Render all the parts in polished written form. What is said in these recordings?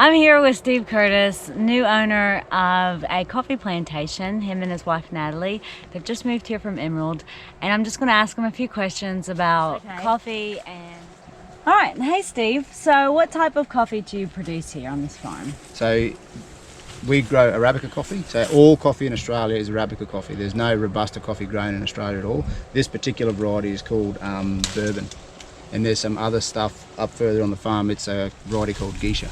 I'm here with Steve Curtis, new owner of a coffee plantation, him and his wife Natalie. They've just moved here from Emerald, and I'm just going to ask him a few questions about coffee and... All right, hey Steve, so what type of coffee do you produce here on this farm? So we grow Arabica coffee, so all coffee in Australia is Arabica coffee. There's no Robusta coffee grown in Australia at all. This particular variety is called bourbon, and there's some other stuff up further on the farm. It's a variety called Geisha.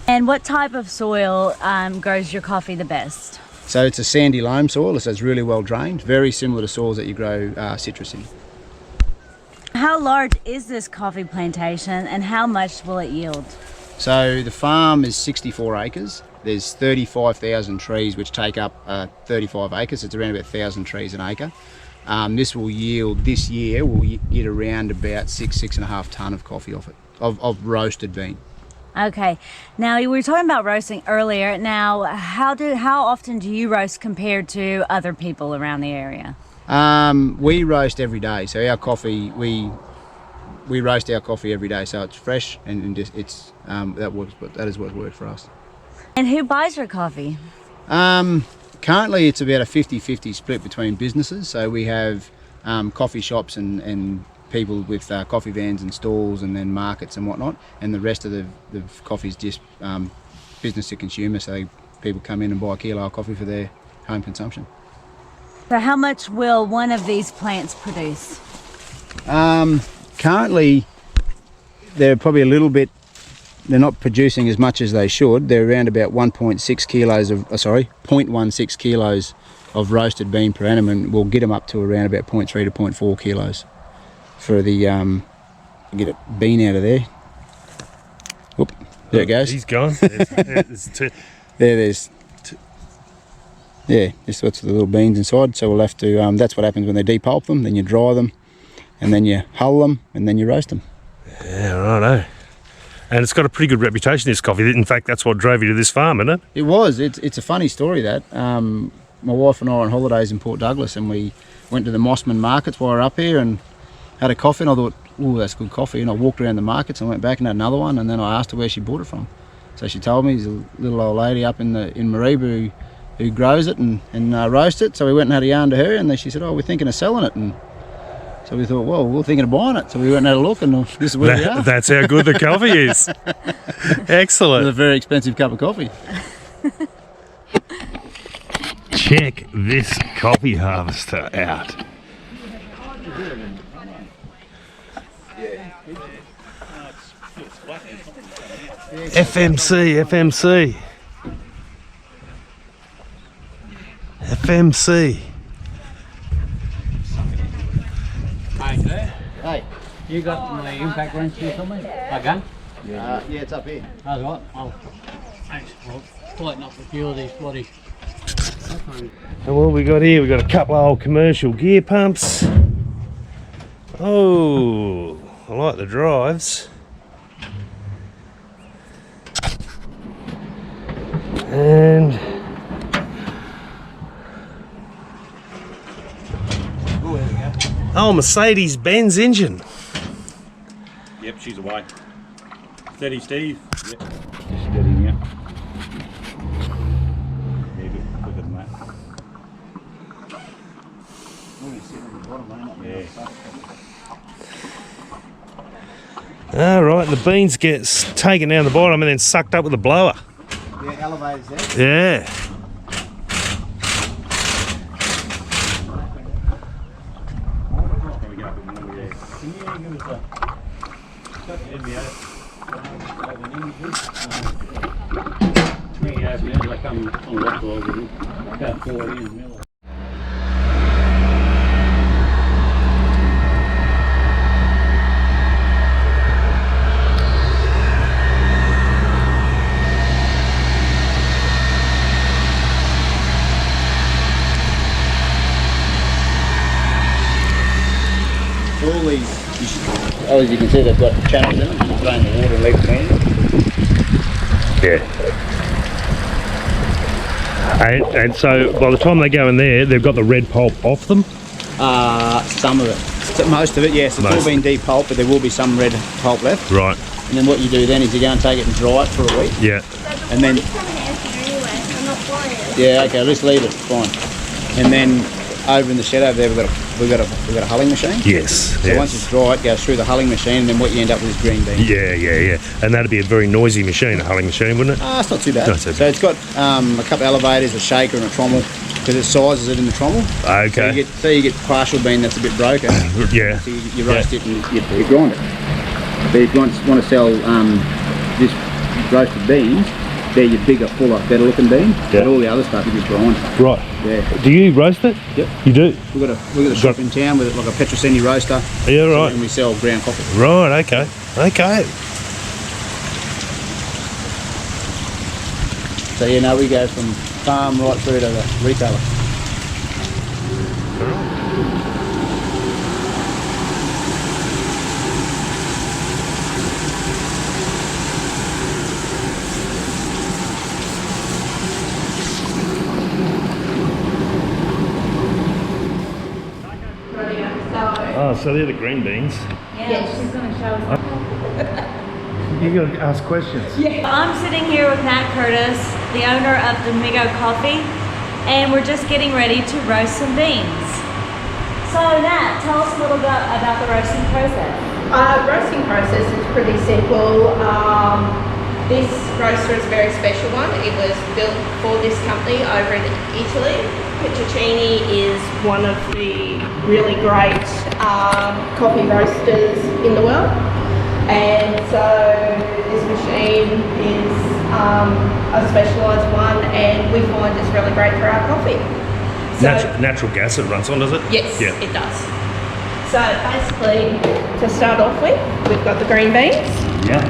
And what type of soil grows your coffee the best? So it's a sandy loam soil, so it's really well drained, very similar to soils that you grow citrus in. How large is this coffee plantation and how much will it yield? So the farm is 64 acres. There's 35,000 trees which take up 35 acres. It's around about 1,000 trees an acre. This will yield, this year, we'll get around about 6.5 tonne of coffee off it, of roasted bean. Okay, now we were talking about roasting earlier. Now, how often do you roast compared to other people around the area? We roast every day, so our coffee, we roast our coffee every day, so it's fresh and it's that is what works for us. And who buys your coffee? Currently it's about a 50-50 split between businesses, so we have coffee shops and people with coffee vans and stalls and then markets and whatnot, and the rest of the coffee is just business to consumer, so people come in and buy a kilo of coffee for their home consumption. So how much will one of these plants produce? Currently they're probably a little bit, they're not producing as much as they should. They're around about 1.6 kilos of, 0.16 kilos of roasted bean per annum, and we'll get them up to around about 0.3 to 0.4 kilos for the, get a bean out of there. Whoop, there it goes. He's gone. There's yeah, this what's the little beans inside. So we'll have to, that's what happens when they depulp them, then you dry them, and then you hull them, and then you roast them. Yeah, righto. And it's got a pretty good reputation, this coffee. In fact, that's what drove you to this farm, isn't it? It was. It's a funny story, that. My wife and I were on holidays in Port Douglas, and we went to the Mossman markets while we were up here and had a coffee, and I thought, oh, that's good coffee. And I walked around the markets and went back and had another one, and then I asked her where she bought it from. So she told me, there's a little old lady up in Mareeba who grows it and roasts it. So we went and had a yarn to her, and then she said, oh, we're thinking of selling it. And so we thought, well, we're thinking of buying it. So we went and had a look, and this is where we are. That's how good the coffee is. Excellent. It's a very expensive cup of coffee. Check this coffee harvester out. FMC. Hey, you got my impact wrench here for me? My gun? Yeah, it's up here. That's right. Oh, thanks for lighting up a few of these bloody... And what we got here, we got a couple of old commercial gear pumps. Oh, I like the drives. And oh, Mercedes-Benz engine. Yep, she's away. Steady, Steve. Yep. Just steady, yeah. Yeah, good. Quicker than that. All right, and the beans get taken down the bottom and then sucked up with a blower. Yeah, elevators there. Yeah. All these, as you can see, they've got channels in them. You can drain the water and leave it clean. Yeah. And so by the time they go in there, they've got the red pulp off them? Some of it. So most of it, yes. It's all been depulped, but there will be some red pulp left. Right. And then what you do then is you go and take it and dry it for a week. Yeah. And then... Yeah, okay, let's leave it, fine. And then over in the shed over there, we've got a hulling machine. Yes. So once it's dry, it goes through the hulling machine, and then what you end up with is green beans. Yeah. And that'd be a very noisy machine, a hulling machine, wouldn't it? It's not too bad. Not too bad. So it's got a couple of elevators, a shaker, and a trommel, because it sizes it in the trommel. Okay. So you get partial bean that's a bit broken. Yeah. So you roast it and you grind it. But if you want to sell this roasted beans, they're your bigger, fuller, better looking beans. Yeah. But all the other stuff you just grind. Right. Yeah. Do you roast it? Yep. You do? We've got a shop in town with like a Petrocini roaster. Yeah, right. And we sell ground coffee. Right, okay. So yeah, no, we go from farm right through to the retailer. Oh, so they're the green beans. Yeah, she's going to show us. You got to ask questions. Yeah. I'm sitting here with Nat Curtis, the owner of Domigo Coffee, and we're just getting ready to roast some beans. So Nat, tell us a little bit about the roasting process. Roasting process is pretty simple. This roaster is a very special one. It was built for this company over in Italy. Petrocini is one of the really great coffee roasters in the world. And so this machine is a specialised one, and we find it's really great for our coffee. So, Natural gas it runs on, does it? yes, Yeah. it does. So basically, to start off with, we've got the green beans. Yeah.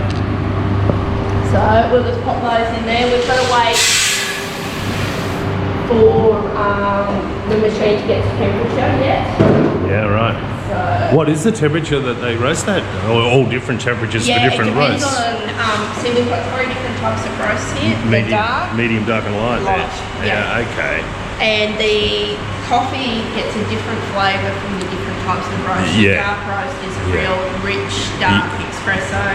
So we'll just pop those in there. We've got to wait for the machine to get to temperature yet. Yeah, right. So What is the temperature that they roast at? All different temperatures for different it depends roasts. on, see we've got 3 different types of roasts here. The dark, medium, dark and light. light, Yeah, okay. and the coffee gets a different flavour from the different types of roast. Yeah. The dark roast is a Yeah. real rich, dark espresso.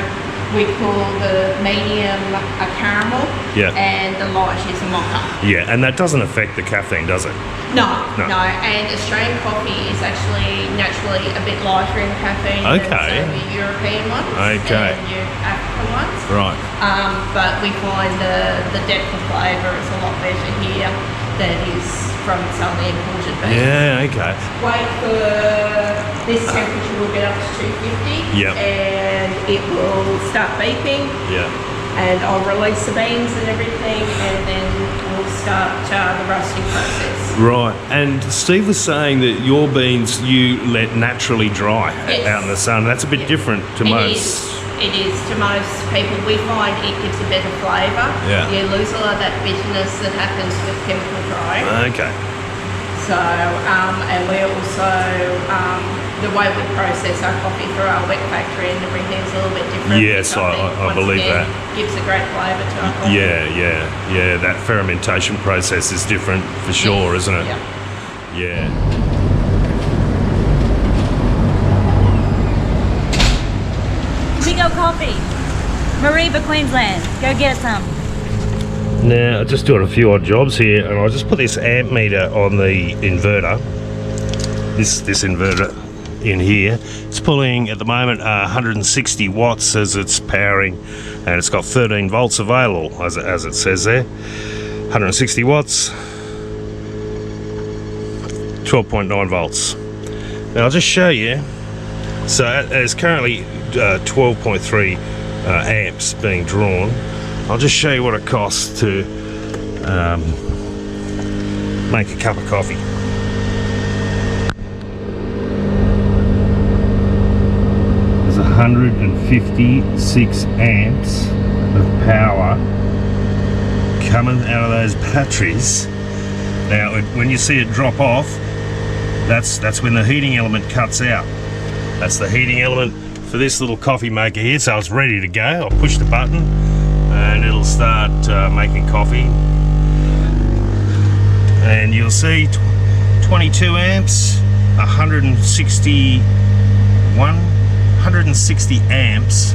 We call the medium a caramel, Yeah. and the light is a mocha. Yeah, and that doesn't affect the caffeine, does it? No, No. no, and Australian coffee is actually naturally a bit lighter in caffeine Okay. than some of the European ones Okay. and your African ones. Right. But we find the depth of flavour is a lot better here than it is from some of the imported beans. Yeah, okay. Wait for this temperature will get up to 250 Yep. and it will start beeping, Yeah. and I'll release the beans and everything, and then we'll start the roasting process. Right, and Steve was saying that your beans you let naturally dry Yes. out in the sun. That's a bit different to most. It is to most people. We find it gives a better flavour. Yeah. You lose a lot of that bitterness that happens with chemical drying. Okay. So, and we also, the way we process our coffee through our wet factory and everything is a little bit different. Yes, which I think, once believe again, that. Gives a great flavour to our coffee. Yeah. That fermentation process is different for sure, isn't it? Yeah. Yeah. Domigo Coffee, Mareeba, Queensland. Go get some. Now, I'm just doing a few odd jobs here, and I'll just put this amp meter on the inverter. This inverter in here. It's pulling at the moment 160 watts as it's powering, and it's got 13 volts available, as it says there. 160 watts, 12.9 volts. Now, I'll just show you. So, there's currently 12.3 amps being drawn. I'll just show you what it costs to make a cup of coffee. There's 156 amps of power coming out of those batteries. Now, when you see it drop off, that's when the heating element cuts out. That's the heating element for this little coffee maker here, so it's ready to go. I'll push the button and it'll start making coffee, and you'll see 22 amps, 160 160 amps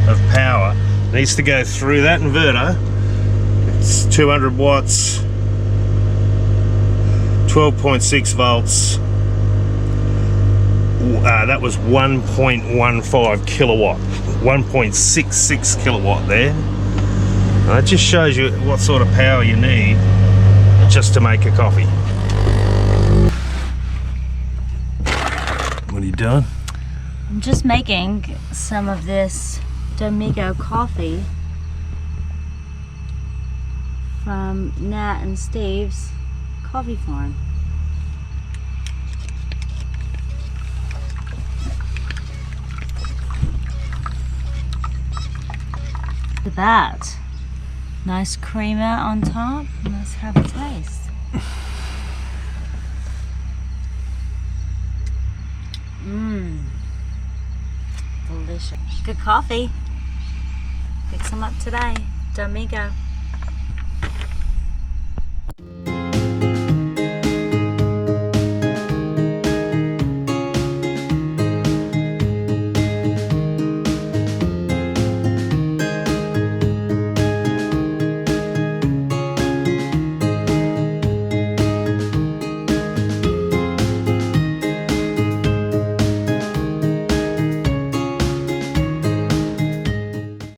of power. Needs to go through that inverter. It's 200 watts, 12.6 volts. That was 1.15 kilowatt, 1.66 kilowatt there. And that just shows you what sort of power you need just to make a coffee. What are you doing? I'm just making some of this Domigo coffee from Nat and Steve's coffee farm. Look at that. Nice creamer on top. Let's have a taste. Mmm. Delicious. Good coffee. Pick some up today. Domigo.